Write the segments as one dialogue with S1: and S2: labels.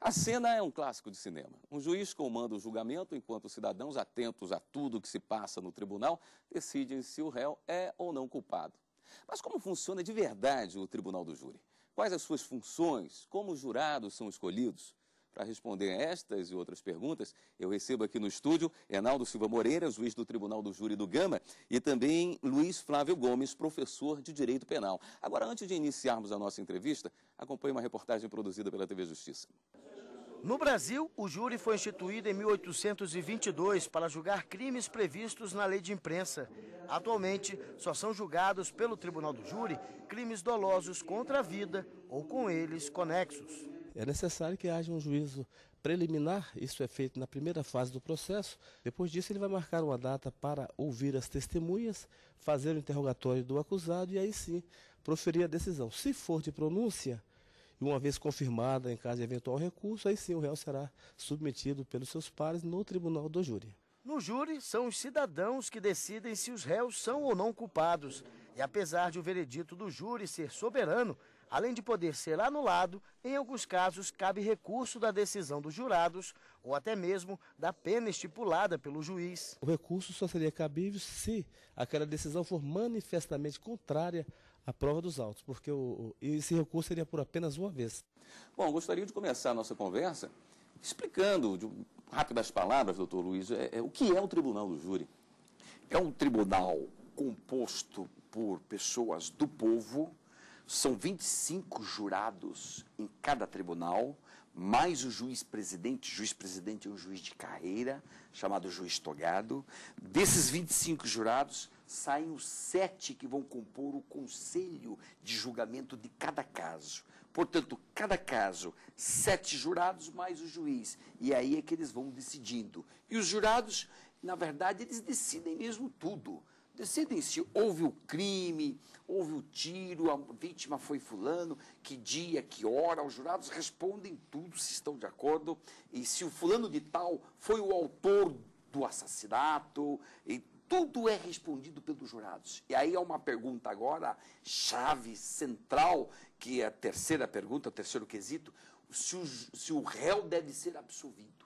S1: A cena é um clássico de cinema. Um juiz comanda o julgamento, enquanto os cidadãos, atentos a tudo que se passa no tribunal, decidem se o réu é ou não culpado. Mas como funciona de verdade o tribunal do júri? Quais as suas funções? Como os jurados são escolhidos? Para responder estas e outras perguntas, eu recebo aqui no estúdio Enaldo Silva Moreira, juiz do Tribunal do Júri do Gama, e também Luiz Flávio Gomes, professor de Direito Penal. Agora, antes de iniciarmos a nossa entrevista, acompanhe uma reportagem produzida pela TV Justiça.
S2: No Brasil, o júri foi instituído em 1822 para julgar crimes previstos na lei de imprensa. Atualmente, só são julgados pelo Tribunal do Júri crimes dolosos contra a vida ou com eles conexos.
S3: É necessário que haja um juízo preliminar, isso é feito na primeira fase do processo. Depois disso, ele vai marcar uma data para ouvir as testemunhas, fazer o interrogatório do acusado e aí sim proferir a decisão. Se for de pronúncia, e uma vez confirmada em caso de eventual recurso, aí sim o réu será submetido pelos seus pares no Tribunal do Júri.
S2: No júri, são os cidadãos que decidem se os réus são ou não culpados. E apesar de o veredito do júri ser soberano, além de poder ser anulado, em alguns casos cabe recurso da decisão dos jurados ou até mesmo da pena estipulada pelo juiz.
S3: O recurso só seria cabível se aquela decisão for manifestamente contrária à prova dos autos, porque esse recurso seria por apenas uma vez.
S1: Bom, gostaria de começar a nossa conversa explicando, de rápidas palavras, doutor Luiz, o que é o Tribunal do Júri?
S4: É um tribunal composto por pessoas do povo. São 25 jurados em cada tribunal, mais o juiz-presidente. O juiz-presidente é um juiz de carreira, chamado juiz togado. Desses 25 jurados, saem os 7 que vão compor o conselho de julgamento de cada caso. Portanto, cada caso, 7 jurados mais o juiz. E aí é que eles vão decidindo. E os jurados, na verdade, eles decidem mesmo tudo. Decidem se houve o crime, houve o tiro, a vítima foi fulano, que dia, que hora. Os jurados respondem tudo, se estão de acordo. E se o fulano de tal foi o autor do assassinato, e tudo é respondido pelos jurados. E aí há uma pergunta agora, chave, central, que é a terceira pergunta, o terceiro quesito, se o réu deve ser absolvido.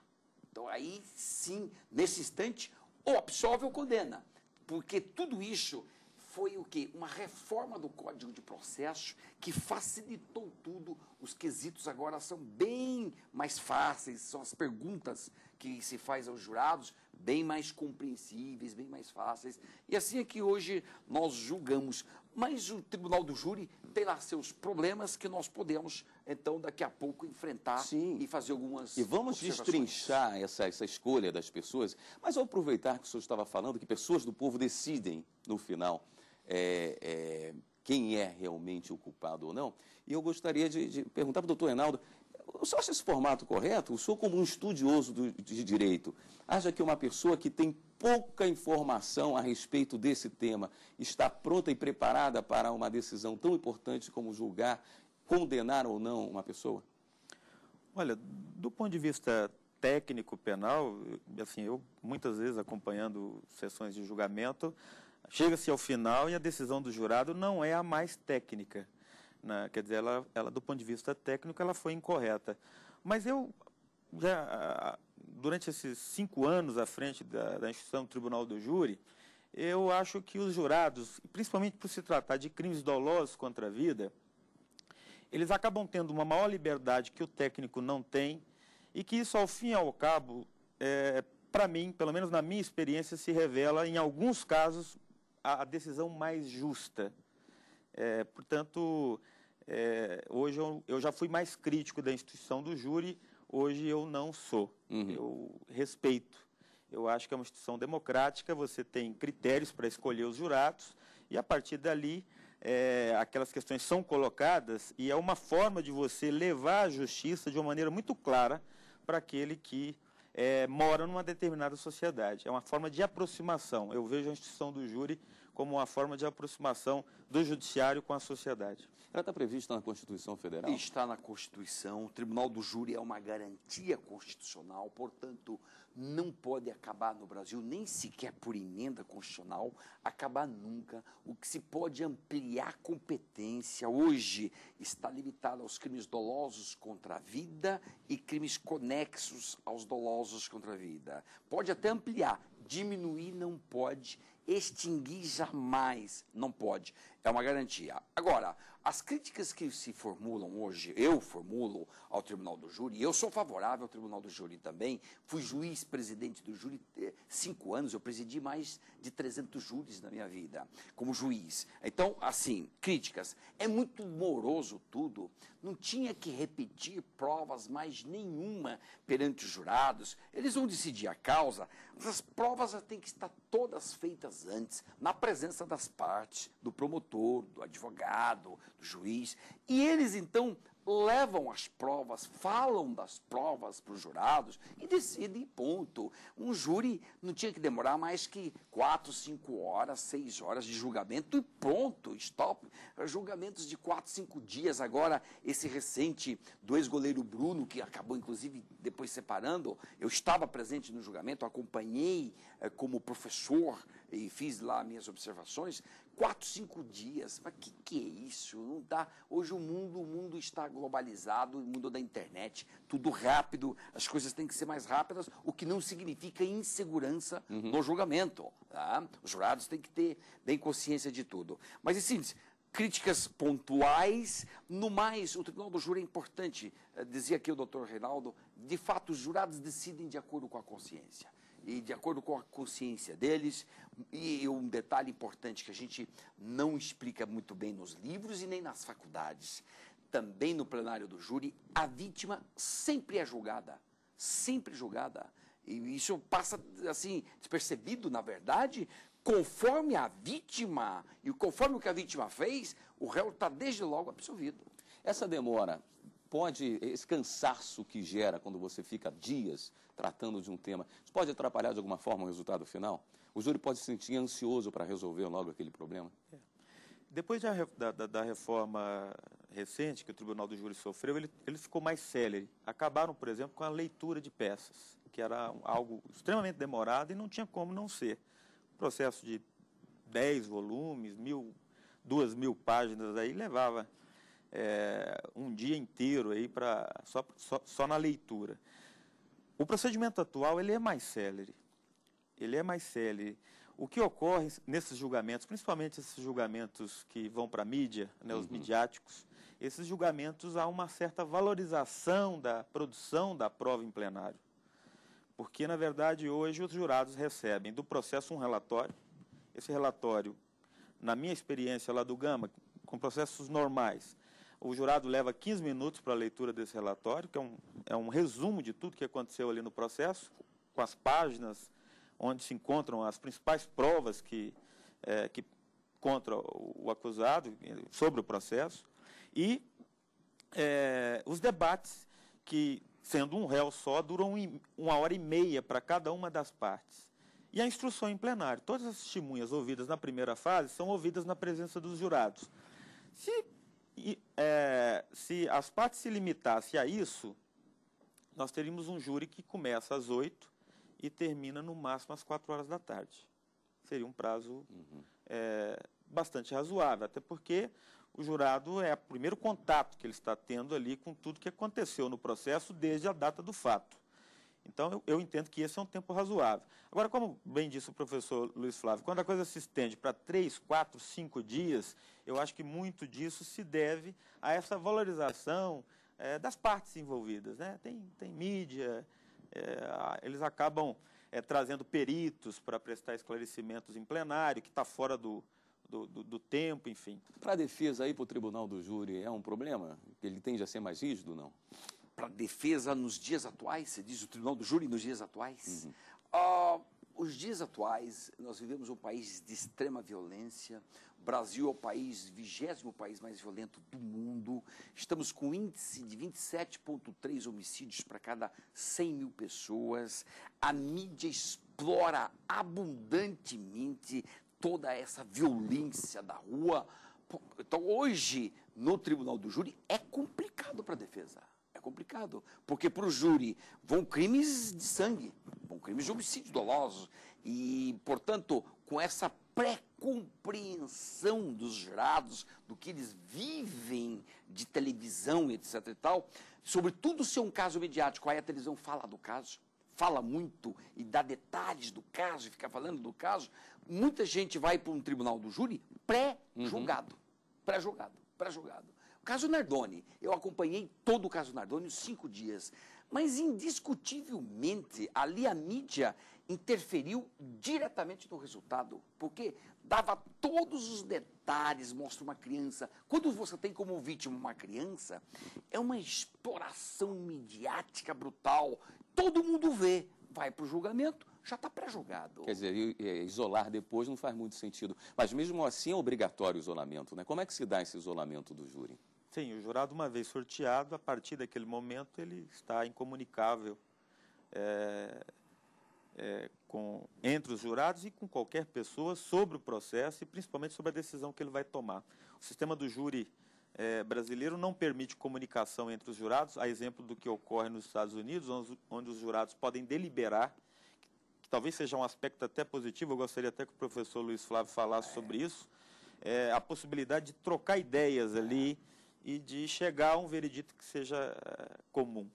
S4: Então aí sim, nesse instante, ou absolve ou condena. Porque tudo isso foi o quê? Uma reforma do Código de Processo que facilitou tudo. Os quesitos agora são bem mais fáceis, são as perguntas que se faz aos jurados bem mais compreensíveis, bem mais fáceis. E assim é que hoje nós julgamos. Mas o Tribunal do Júri tem lá seus problemas que nós podemos, então, daqui a pouco enfrentar.
S1: Sim.
S4: E fazer algumas
S1: E vamos destrinchar essa escolha das pessoas, mas ao aproveitar que o senhor estava falando que pessoas do povo decidem, no final, quem é realmente o culpado ou não, e eu gostaria de perguntar para o doutor Enaldo, o senhor acha esse formato correto? O senhor, como um estudioso de direito, acha que uma pessoa que tem pouca informação a respeito desse tema está pronta e preparada para uma decisão tão importante como julgar, condenar ou não uma pessoa?
S5: Olha, do ponto de vista técnico penal, assim, eu muitas vezes acompanhando sessões de julgamento, chega-se ao final e a decisão do jurado não é a mais técnica. Né? Quer dizer, ela, do ponto de vista técnico, ela foi incorreta. Mas eu, já durante esses 5 anos à frente da instituição do Tribunal do Júri, eu acho que os jurados, principalmente por se tratar de crimes dolosos contra a vida, eles acabam tendo uma maior liberdade que o técnico não tem e que isso, ao fim e ao cabo, para mim, pelo menos na minha experiência, se revela, em alguns casos, a decisão mais justa. Portanto, hoje eu já fui mais crítico da instituição do júri, hoje eu não sou. Eu respeito. Eu acho que é uma instituição democrática, você tem critérios para escolher os jurados, e a partir dali, aquelas questões são colocadas, e é uma forma de você levar a justiça de uma maneira muito clara para aquele que mora numa determinada sociedade. É uma forma de aproximação. Eu vejo a instituição do júri como uma forma de aproximação do judiciário com a sociedade.
S1: Ela está prevista na Constituição Federal?
S4: Está na Constituição. O Tribunal do Júri é uma garantia constitucional, portanto, não pode acabar no Brasil, nem sequer por emenda constitucional, acabar nunca. O que se pode ampliar competência hoje está limitado aos crimes dolosos contra a vida e crimes conexos aos dolosos contra a vida. Pode até ampliar, diminuir não pode, extinguir jamais não pode. É uma garantia. Agora, as críticas que se formulam hoje, eu formulo ao Tribunal do Júri, eu sou favorável ao Tribunal do Júri também, fui juiz-presidente do júri 5 anos, eu presidi mais de 300 júris na minha vida, como juiz. Então, assim, críticas, é muito moroso tudo, não tinha que repetir provas mais nenhuma perante os jurados, eles vão decidir a causa, mas as provas têm que estar todas feitas antes, na presença das partes, do promotor, do advogado, do juiz, e eles então levam as provas, falam das provas para os jurados e decidem, ponto. Um júri não tinha que demorar mais que 4, 5 horas, 6 horas de julgamento e pronto, stop. Julgamentos de 4, 5 dias. Agora, esse recente do ex-goleiro Bruno, que acabou inclusive depois separando, eu estava presente no julgamento, acompanhei como professor e fiz lá minhas observações, 4, 5 dias, mas que é isso? Não dá. Hoje o mundo está globalizado, o mundo da internet, tudo rápido, as coisas têm que ser mais rápidas, o que não significa insegurança no julgamento. Tá? Os jurados têm que ter bem consciência de tudo. Mas assim, críticas pontuais, no mais, o Tribunal do Júri é importante, dizia aqui o doutor Reinaldo, de fato os jurados decidem de acordo com a consciência. E de acordo com a consciência deles, e um detalhe importante que a gente não explica muito bem nos livros e nem nas faculdades, também no plenário do júri, a vítima sempre é julgada, sempre julgada. E isso passa, assim, despercebido, na verdade, conforme a vítima, e conforme o que a vítima fez, o réu está desde logo absolvido.
S1: Essa demora pode, esse cansaço que gera quando você fica dias tratando de um tema, isso pode atrapalhar de alguma forma o resultado final? O júri pode se sentir ansioso para resolver logo aquele problema?
S5: Depois da reforma recente que o Tribunal do Júri sofreu, ele ficou mais célere. Acabaram, por exemplo, com a leitura de peças, que era algo extremamente demorado e não tinha como não ser. Processo de 10 volumes, 2.000 páginas, aí levava um dia inteiro aí só na leitura. O procedimento atual ele é mais célere. Ele é mais célere. O que ocorre nesses julgamentos, principalmente esses julgamentos que vão para a mídia, né, os midiáticos, esses julgamentos há uma certa valorização da produção da prova em plenário. Porque, na verdade, hoje os jurados recebem do processo um relatório. Esse relatório, na minha experiência lá do Gama, com processos normais, o jurado leva 15 minutos para a leitura desse relatório, que é um resumo de tudo que aconteceu ali no processo, com as páginas onde se encontram as principais provas que contra o acusado sobre o processo, e os debates que, sendo um réu só, duram 1h30 para cada uma das partes. E a instrução em plenário. Todas as testemunhas ouvidas na primeira fase são ouvidas na presença dos jurados. Se as partes se limitassem a isso, nós teríamos um júri que começa às 8 e termina no máximo às 4 horas da tarde. Seria um prazo bastante razoável, até porque o jurado é o primeiro contato que ele está tendo ali com tudo que aconteceu no processo desde a data do fato. Então, eu entendo que esse é um tempo razoável. Agora, como bem disse o professor Luiz Flávio, quando a coisa se estende para 3, 4, 5 dias, eu acho que muito disso se deve a essa valorização das partes envolvidas, né? Tem mídia, eles acabam trazendo peritos para prestar esclarecimentos em plenário, que está fora do tempo, enfim.
S1: Para a defesa, ir para o Tribunal do Júri é um problema? Ele tende a ser mais rígido, não?
S4: Para a defesa nos dias atuais, você diz o Tribunal do Júri nos dias atuais? Os dias atuais, nós vivemos um país de extrema violência. O Brasil é o 20º país mais violento do mundo. Estamos com um índice de 27,3 homicídios para cada 100 mil pessoas. A mídia explora abundantemente toda essa violência da rua. Então, hoje, no tribunal do júri, é complicado para a defesa. É complicado, porque para o júri vão crimes de sangue, vão crimes de homicídio doloso. E, portanto, com essa pré-compreensão dos jurados, do que eles vivem de televisão, etc. e tal, sobretudo se é um caso mediático, aí a televisão fala do caso, fala muito e dá detalhes do caso, e fica falando do caso, muita gente vai para um tribunal do júri pré-julgado. Pré-julgado. O caso Nardoni, eu acompanhei todo o caso Nardoni os 5 dias, mas indiscutivelmente ali a mídia interferiu diretamente no resultado, porque dava todos os detalhes, mostra uma criança. Quando você tem como vítima uma criança, é uma exploração midiática brutal, todo mundo vê, vai para o julgamento, já está pré-julgado.
S1: Quer dizer, isolar depois não faz muito sentido. Mas mesmo assim é obrigatório o isolamento, né? Como é que se dá esse isolamento do júri?
S5: Sim, o jurado, uma vez sorteado, a partir daquele momento ele está incomunicável entre os jurados e com qualquer pessoa sobre o processo e principalmente sobre a decisão que ele vai tomar. O sistema do júri brasileiro não permite comunicação entre os jurados, a exemplo do que ocorre nos Estados Unidos, onde os jurados podem deliberar, que talvez seja um aspecto até positivo, eu gostaria até que o professor Luiz Flávio falasse sobre isso, a possibilidade de trocar ideias ali e de chegar a um veredito que seja comum.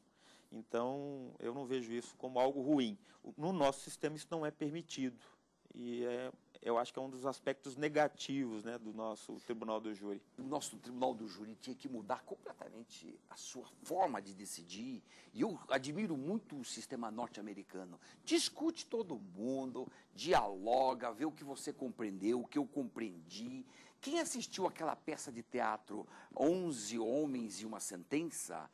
S5: Então, eu não vejo isso como algo ruim. No nosso sistema, isso não é permitido. E eu acho que é um dos aspectos negativos, né, do nosso Tribunal do Júri.
S4: O nosso Tribunal do Júri tinha que mudar completamente a sua forma de decidir. E eu admiro muito o sistema norte-americano. Discute todo mundo, dialoga, vê o que você compreendeu, o que eu compreendi. Quem assistiu aquela peça de teatro 11 Homens e uma Sentença,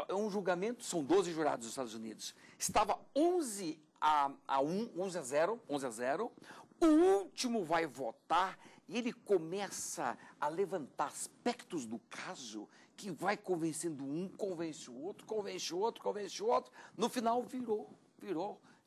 S4: é um julgamento, são 12 jurados dos Estados Unidos. Estava 11 a 1, 11 a 0. O último vai votar e ele começa a levantar aspectos do caso que vai convencendo um, convence o outro, convence o outro, convence o outro. No final, virou.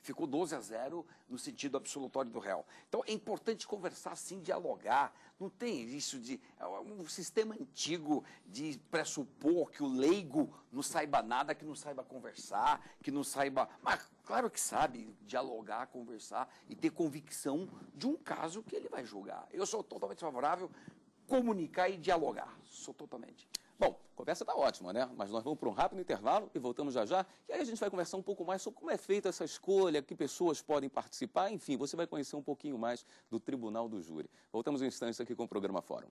S4: Ficou 12 a 0 no sentido absolutório do réu. Então, é importante conversar, sim, dialogar. Não tem isso de... É um sistema antigo de pressupor que o leigo não saiba nada, que não saiba conversar, que não saiba... Mas, claro que sabe dialogar, conversar e ter convicção de um caso que ele vai julgar. Eu sou totalmente favorável a comunicar e dialogar. Sou totalmente...
S1: Bom, a conversa está ótima, né? Mas nós vamos para um rápido intervalo e voltamos já já. E aí a gente vai conversar um pouco mais sobre como é feita essa escolha, que pessoas podem participar. Enfim, você vai conhecer um pouquinho mais do Tribunal do Júri. Voltamos um instante aqui com o programa Fórum.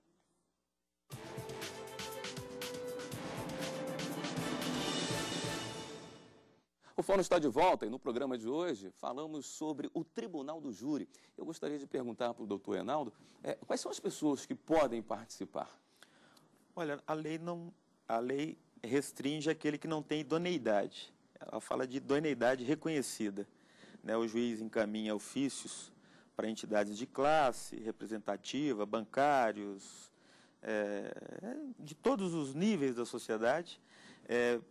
S1: O Fórum está de volta e no programa de hoje falamos sobre o Tribunal do Júri. Eu gostaria de perguntar para o doutor Reinaldo, quais são as pessoas que podem participar?
S5: Olha, a lei restringe aquele que não tem idoneidade. Ela fala de idoneidade reconhecida, né? O juiz encaminha ofícios para entidades de classe, representativa, bancários, de todos os níveis da sociedade,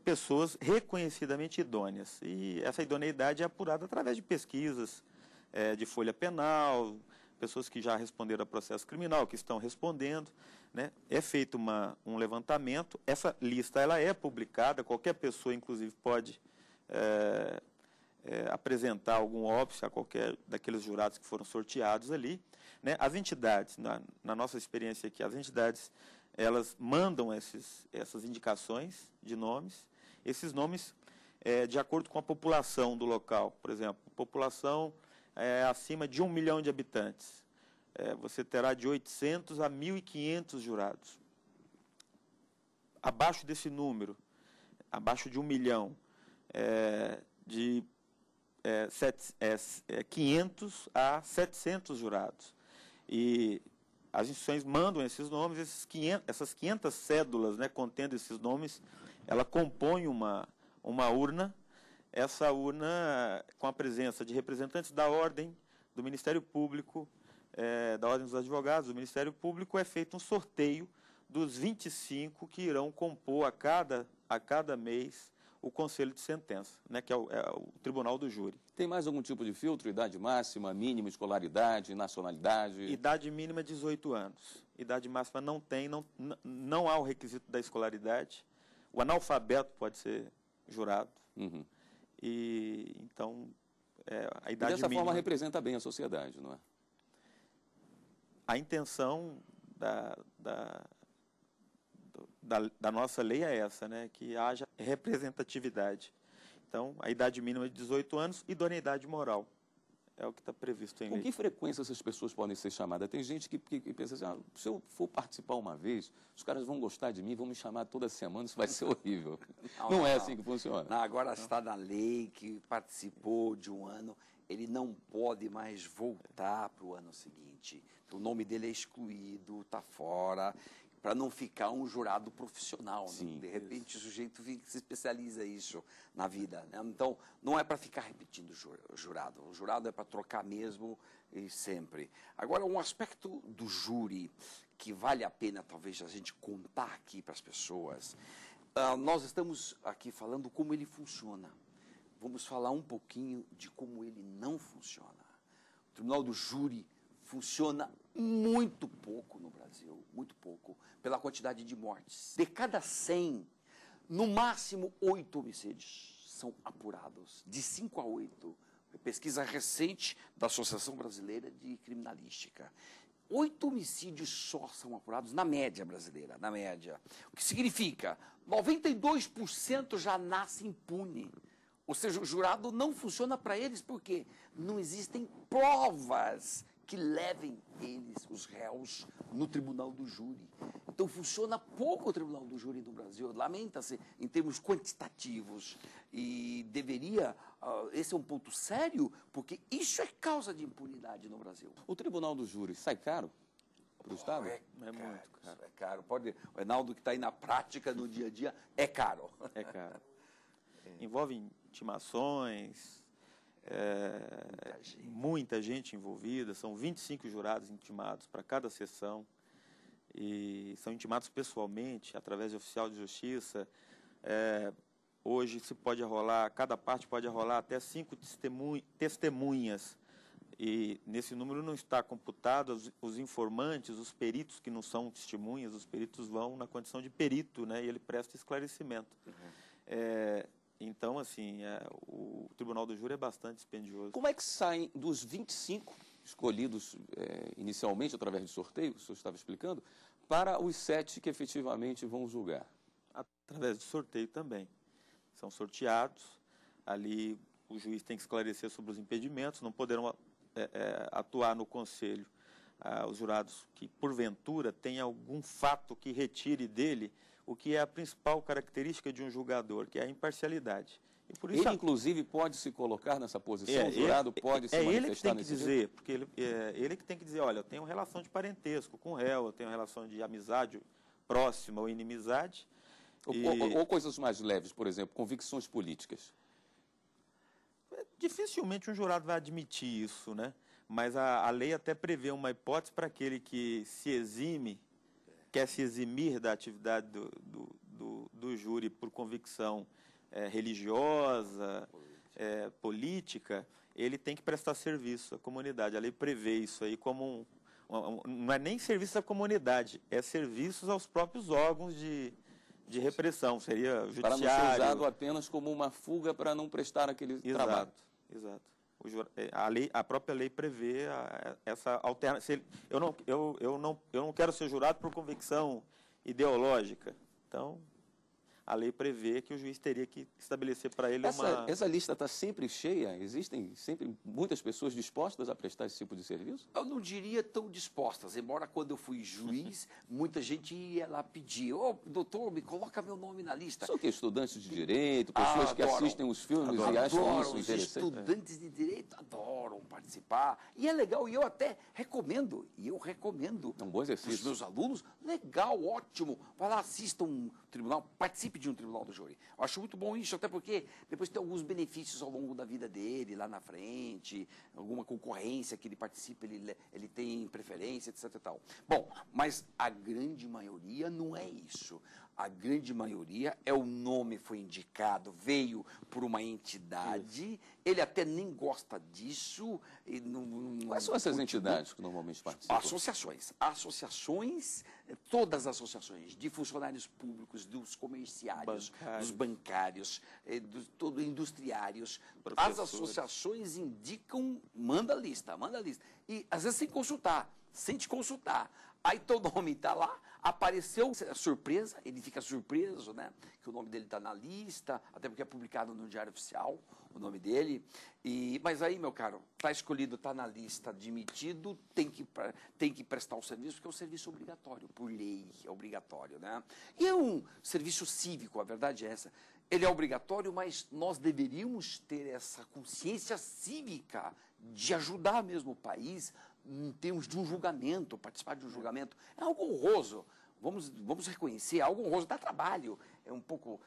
S5: pessoas reconhecidamente idôneas. E essa idoneidade é apurada através de pesquisas de folha penal, pessoas que já responderam a processo criminal, que estão respondendo, né? É feito um levantamento, essa lista ela é publicada, qualquer pessoa, inclusive, pode apresentar algum óbice a qualquer daqueles jurados que foram sorteados ali, né? As entidades, na nossa experiência aqui, as entidades, elas mandam essas indicações de nomes, esses nomes de acordo com a população do local. Por exemplo, população acima de 1 milhão de habitantes. Você terá de 800 a 1.500 jurados. Abaixo desse número, abaixo de 1 milhão, de 500 a 700 jurados. E as instituições mandam esses nomes, essas 500 cédulas, né, contendo esses nomes, ela compõe uma urna. Essa urna, com a presença de representantes da Ordem, do Ministério Público, da Ordem dos Advogados, do Ministério Público, é feito um sorteio dos 25 que irão compor a cada mês o conselho de sentença, né, que é o tribunal do júri.
S1: Tem mais algum tipo de filtro? Idade máxima, mínima, escolaridade, nacionalidade?
S5: Idade mínima é 18 anos. Idade máxima não tem, não há o requisito da escolaridade. O analfabeto pode ser jurado.
S1: Uhum.
S5: E então a
S1: E
S5: idade
S1: dessa
S5: mínima.
S1: forma representa bem a sociedade, não é?
S5: A intenção da nossa lei é essa, né? Que haja representatividade. Então, a idade mínima é de 18 anos, idoneidade moral. É o que está previsto em
S1: Com
S5: lei.
S1: que frequência essas pessoas podem ser chamadas? Tem gente que pensa assim, se eu for participar uma vez, os caras vão gostar de mim, vão me chamar toda semana, isso vai ser horrível. Não é assim que funciona.
S4: Não, agora está na lei que participou de um ano, ele não pode mais voltar para o ano seguinte. O nome dele é excluído, está fora, para não ficar um jurado profissional.
S1: Sim,
S4: Né? De repente o sujeito se especializa isso na vida. Né? Então, não é para ficar repetindo o jurado. O jurado é para trocar mesmo e sempre. Agora, um aspecto do júri que vale a pena talvez a gente contar aqui para as pessoas. Nós estamos aqui falando como ele funciona. Vamos falar um pouquinho de como ele não funciona. O Tribunal do Júri funciona muito pouco no Brasil, muito pouco, pela quantidade de mortes. De cada 100, no máximo 8 homicídios são apurados, de 5 a 8. Pesquisa recente da Associação Brasileira de Criminalística. 8 homicídios só são apurados na média brasileira, na média. O que significa 92% já nasce impune. Ou seja, o jurado não funciona para eles porque não existem provas que levem eles, os réus, no tribunal do júri. Então, funciona pouco o tribunal do júri no Brasil. Lamenta-se em termos quantitativos. E deveria... esse é um ponto sério, porque isso é causa de impunidade no Brasil.
S1: O tribunal do júri sai caro para o Estado?
S5: É muito caro.
S4: É caro. Pode, o Reinaldo, que está aí na prática, no dia a dia, é caro.
S5: É caro. Envolve intimações, muita gente envolvida, são 25 jurados intimados para cada sessão, e são intimados pessoalmente, através de oficial de justiça. Hoje se pode arrolar, cada parte pode arrolar até 5 testemunhas, e nesse número não está computado os informantes, os peritos que não são testemunhas, os peritos vão na condição de perito, né, e ele presta esclarecimento. Então, assim, o Tribunal do Júri é bastante dispendioso.
S1: Como é que saem dos 25 escolhidos inicialmente através de sorteio, o senhor estava explicando, para os 7 que efetivamente vão julgar?
S5: Através de sorteio também. São sorteados, ali o juiz tem que esclarecer sobre os impedimentos, não poderão atuar no conselho os jurados que, porventura, têm algum fato que retire dele o que é a principal característica de um julgador, que é a imparcialidade. E por isso
S1: Ele, inclusive, pode se colocar nessa posição? O jurado pode se manifestar nesse jeito?
S5: É ele que tem que dizer, porque ele que tem que dizer, olha, eu tenho relação de parentesco com o réu, eu tenho relação de amizade próxima ou inimizade.
S1: Ou coisas mais leves, por exemplo, convicções políticas.
S5: Dificilmente um jurado vai admitir isso, né? Mas a lei até prevê uma hipótese para aquele que se exime, quer se eximir da atividade do júri por convicção religiosa, política, ele tem que prestar serviço à comunidade. A lei prevê isso aí como não é nem serviço à comunidade, é serviços aos próprios órgãos de repressão, seria o judiciário.
S1: Para não ser usado apenas como uma fuga para não prestar aquele trabalho.
S5: Exato. A própria lei prevê essa alternativa. Eu não quero ser jurado por convicção ideológica. Então, a lei prevê que o juiz teria que estabelecer para ele
S1: Essa lista está sempre cheia? Existem sempre muitas pessoas dispostas a prestar esse tipo de serviço?
S4: Eu não diria tão dispostas, embora quando eu fui juiz, muita gente ia lá pedir, doutor, me coloca meu nome na lista.
S1: São que estudantes de direito, pessoas que assistem os filmes e acham isso interessante.
S4: Os estudantes de direito adoram participar, e é legal, e eu até recomendo,
S1: É um bom exercício.
S4: os meus alunos, legal, ótimo, vai lá, assistam tribunal, participe de um tribunal do júri. Eu acho muito bom isso, até porque depois tem alguns benefícios ao longo da vida dele, lá na frente, alguma concorrência que ele participa, ele tem preferência, etc. E tal. Bom, mas a grande maioria não é isso. A grande maioria é o nome foi indicado, veio por uma entidade, ele até nem gosta disso. E
S1: Quais são essas entidades que normalmente participam?
S4: Associações, todas as associações, de funcionários públicos, dos comerciários, dos bancários, industriários. As associações indicam, manda lista. E às vezes sem te consultar. Aí teu nome está lá, apareceu surpresa, ele fica surpreso, né? Que o nome dele está na lista, até porque é publicado no Diário Oficial, o nome dele. Mas aí, meu caro, está escolhido, está na lista, admitido, tem que prestar o serviço, porque é um serviço obrigatório, por lei, é obrigatório, né? E é um serviço cívico, a verdade é essa. Ele é obrigatório, mas nós deveríamos ter essa consciência cívica de ajudar mesmo o país em termos de um julgamento, participar de um julgamento. É algo honroso, vamos reconhecer, é algo honroso, dá trabalho, é um pouco...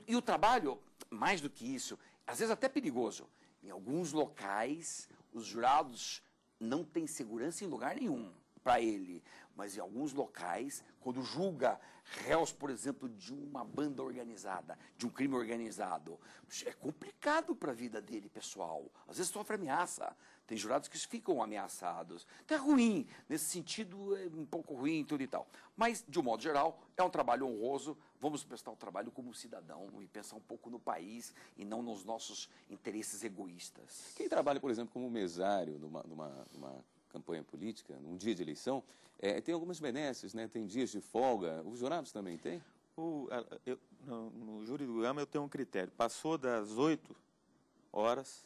S4: E o trabalho, mais do que isso, às vezes até perigoso. Em alguns locais, os jurados não têm segurança em lugar nenhum para ele, mas em alguns locais, quando julga réus, por exemplo, de uma banda organizada, de um crime organizado, é complicado para a vida dele, pessoal. Às vezes sofre ameaça. Tem jurados que ficam ameaçados. Então é ruim, nesse sentido é um pouco ruim, tudo e tal. Mas, de um modo geral, é um trabalho honroso. Vamos prestar o trabalho como cidadão e pensar um pouco no país e não nos nossos interesses egoístas.
S1: Quem trabalha, por exemplo, como mesário numa campanha política, num dia de eleição, tem algumas benesses, né? Tem dias de folga. Os jurados também têm?
S5: No júri do Gama eu tenho um critério. Passou das 8 horas,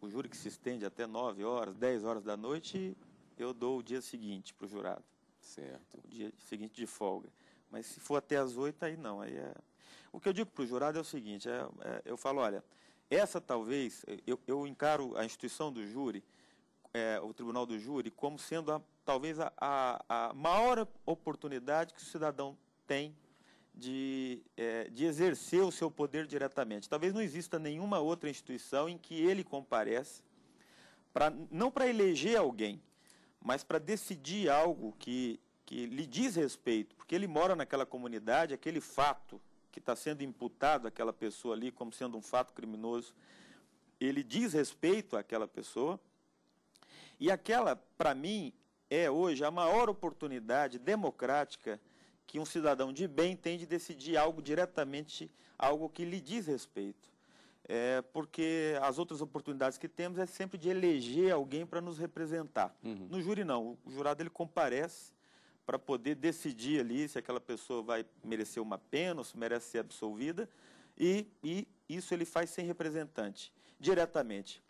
S5: o júri que se estende até 9 horas, 10 horas da noite, eu dou o dia seguinte para o jurado.
S1: Certo.
S5: O dia seguinte de folga. Mas se for até as 8, aí não. O que eu digo para o jurado é o seguinte, eu falo, olha, essa talvez, eu encaro a instituição do júri, o tribunal do júri, como sendo talvez a maior oportunidade que o cidadão tem de exercer o seu poder diretamente. Talvez não exista nenhuma outra instituição em que ele comparece, não para eleger alguém, mas para decidir algo que lhe diz respeito, porque ele mora naquela comunidade, aquele fato que está sendo imputado àquela pessoa ali como sendo um fato criminoso, ele diz respeito àquela pessoa. E aquela, para mim, é hoje a maior oportunidade democrática que um cidadão de bem tem de decidir algo diretamente, algo que lhe diz respeito. Porque as outras oportunidades que temos é sempre de eleger alguém para nos representar.
S1: Uhum.
S5: No júri, não. O jurado ele comparece para poder decidir ali se aquela pessoa vai merecer uma pena ou se merece ser absolvida, e isso ele faz sem representante, diretamente.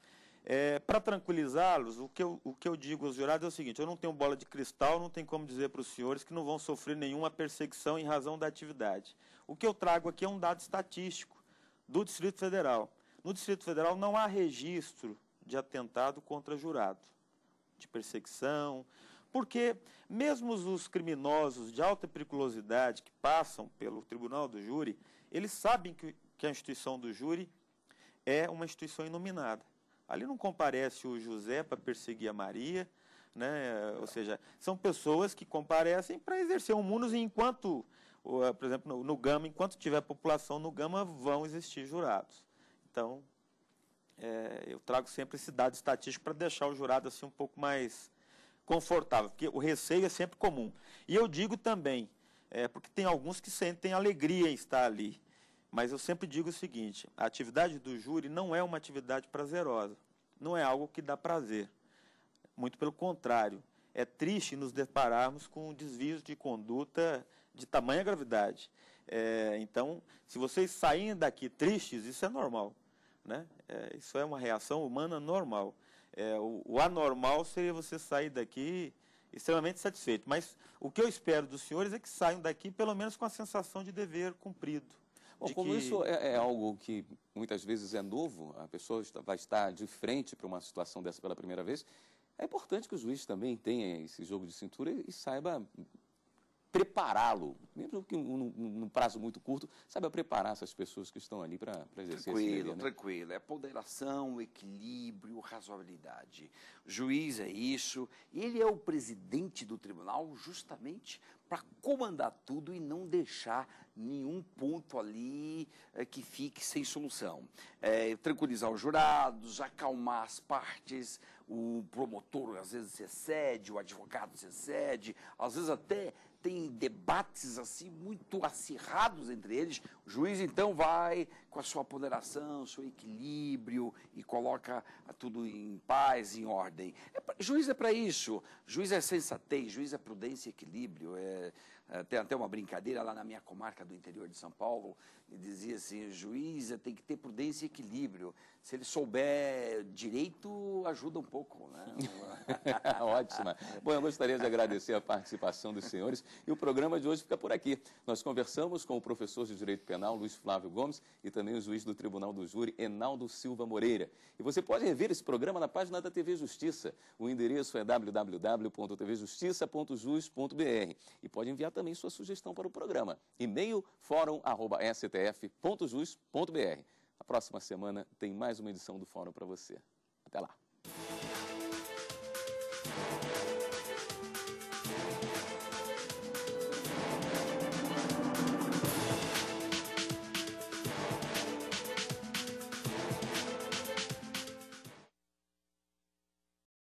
S5: Para tranquilizá-los, o que eu digo aos jurados é o seguinte: eu não tenho bola de cristal, não tenho como dizer para os senhores que não vão sofrer nenhuma perseguição em razão da atividade. O que eu trago aqui é um dado estatístico do Distrito Federal. No Distrito Federal não há registro de atentado contra jurado, de perseguição, porque mesmo os criminosos de alta periculosidade que passam pelo tribunal do júri, eles sabem que a instituição do júri é uma instituição inominada. Ali não comparece o José para perseguir a Maria, né? Ou seja, são pessoas que comparecem para exercer um munus, e enquanto, por exemplo, no Gama, enquanto tiver população no Gama, vão existir jurados. Então, eu trago sempre esse dado estatístico para deixar o jurado assim um pouco mais confortável, porque o receio é sempre comum. E eu digo também, porque tem alguns que sentem alegria em estar ali, mas eu sempre digo o seguinte: a atividade do júri não é uma atividade prazerosa, não é algo que dá prazer. Muito pelo contrário, é triste nos depararmos com desvios de conduta de tamanha gravidade. Então, se vocês saírem daqui tristes, isso é normal, né? Isso é uma reação humana normal. O anormal seria você sair daqui extremamente satisfeito. Mas o que eu espero dos senhores é que saiam daqui pelo menos com a sensação de dever cumprido.
S1: Bom, como isso é algo que muitas vezes é novo, a pessoa vai estar de frente para uma situação dessa pela primeira vez, é importante que o juiz também tenha esse jogo de cintura e saiba prepará-lo, mesmo que num prazo muito curto, saiba preparar essas pessoas que estão ali para exercer esse dever, né?
S4: Tranquilo. É ponderação, equilíbrio, razoabilidade. O juiz é isso. Ele é o presidente do tribunal justamente para comandar tudo e não deixar nenhum ponto ali que fique sem solução. Tranquilizar os jurados, acalmar as partes, o promotor às vezes se excede, o advogado se excede, às vezes até tem debates assim muito acirrados entre eles. O juiz então vai com a sua ponderação, seu equilíbrio e coloca tudo em paz, em ordem. Juiz é para isso. Juiz é sensatez, juiz é prudência e equilíbrio. Tem até uma brincadeira lá na minha comarca do interior de São Paulo, e dizia assim, o juiz tem que ter prudência e equilíbrio. Se ele souber direito, ajuda um pouco, né?
S1: Ótima. Bom, eu gostaria de agradecer a participação dos senhores e o programa de hoje fica por aqui. Nós conversamos com o professor de Direito Penal, Luiz Flávio Gomes, e também o juiz do Tribunal do Júri, Enaldo Silva Moreira. E você pode rever esse programa na página da TV Justiça. O endereço é www.tvjustiça.jus.br e pode enviar também sua sugestão para o programa. E-mail fórum@stf.jus.br. Na próxima semana tem mais uma edição do Fórum para você. Até lá.